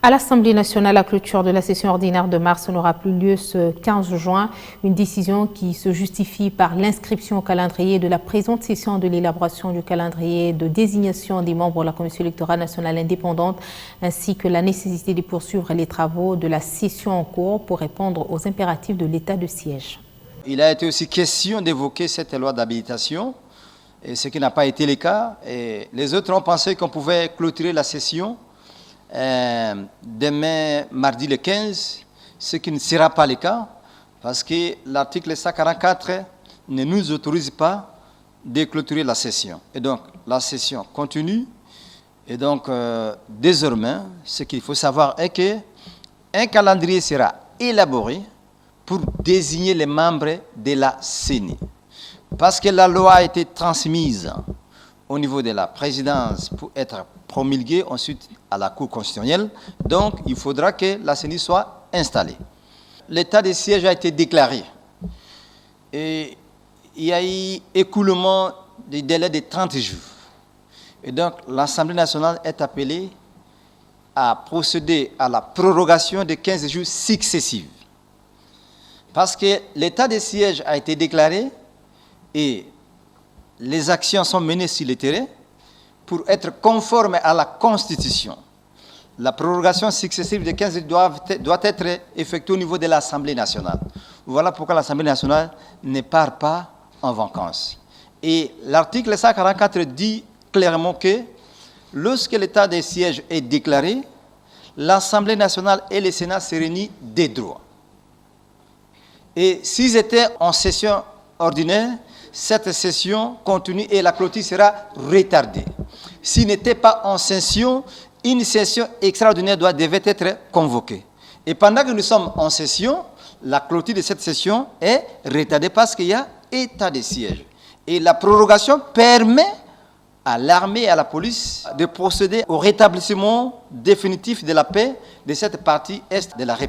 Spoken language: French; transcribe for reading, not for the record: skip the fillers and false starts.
À l'Assemblée nationale, la clôture de la session ordinaire de mars n'aura plus lieu ce 15 juin. Une décision qui se justifie par l'inscription au calendrier de la présente session de l'élaboration du calendrier de désignation des membres de la Commission électorale nationale indépendante, ainsi que la nécessité de poursuivre les travaux de la session en cours pour répondre aux impératifs de l'état de siège. Il a été aussi question d'évoquer cette loi d'habilitation, ce qui n'a pas été le cas. Et les autres ont pensé qu'on pouvait clôturer la session demain, mardi le 15, ce qui ne sera pas le cas, parce que l'article 144 ne nous autorise pas de clôturer la session. Et donc, la session continue. Et donc, désormais, ce qu'il faut savoir est qu'un calendrier sera élaboré pour désigner les membres de la CENI. Parce que la loi a été transmise au niveau de la présidence pour être promulguée ensuite à la Cour constitutionnelle. Donc, il faudra que la CENI soit installée. L'état de siège a été déclaré. Et il y a eu écoulement des délais de 30 jours. Et donc, l'Assemblée nationale est appelée à procéder à la prorogation de 15 jours successifs. Parce que l'état de siège a été déclaré et les actions sont menées sur le terrain pour être conformes à la Constitution. La prorogation successive de 15 jours doit être effectuée au niveau de l'Assemblée nationale. Voilà pourquoi l'Assemblée nationale ne part pas en vacances. Et l'article 144 dit clairement que lorsque l'état de siège est déclaré, l'Assemblée nationale et le Sénat se réunissent des droits. Et s'ils étaient en session ordinaire, cette session continue et la clôture sera retardée. S'il n'était pas en session, une session extraordinaire devait être convoquée. Et pendant que nous sommes en session, la clôture de cette session est retardée parce qu'il y a état de siège. Et la prorogation permet à l'armée et à la police de procéder au rétablissement définitif de la paix de cette partie est de la République.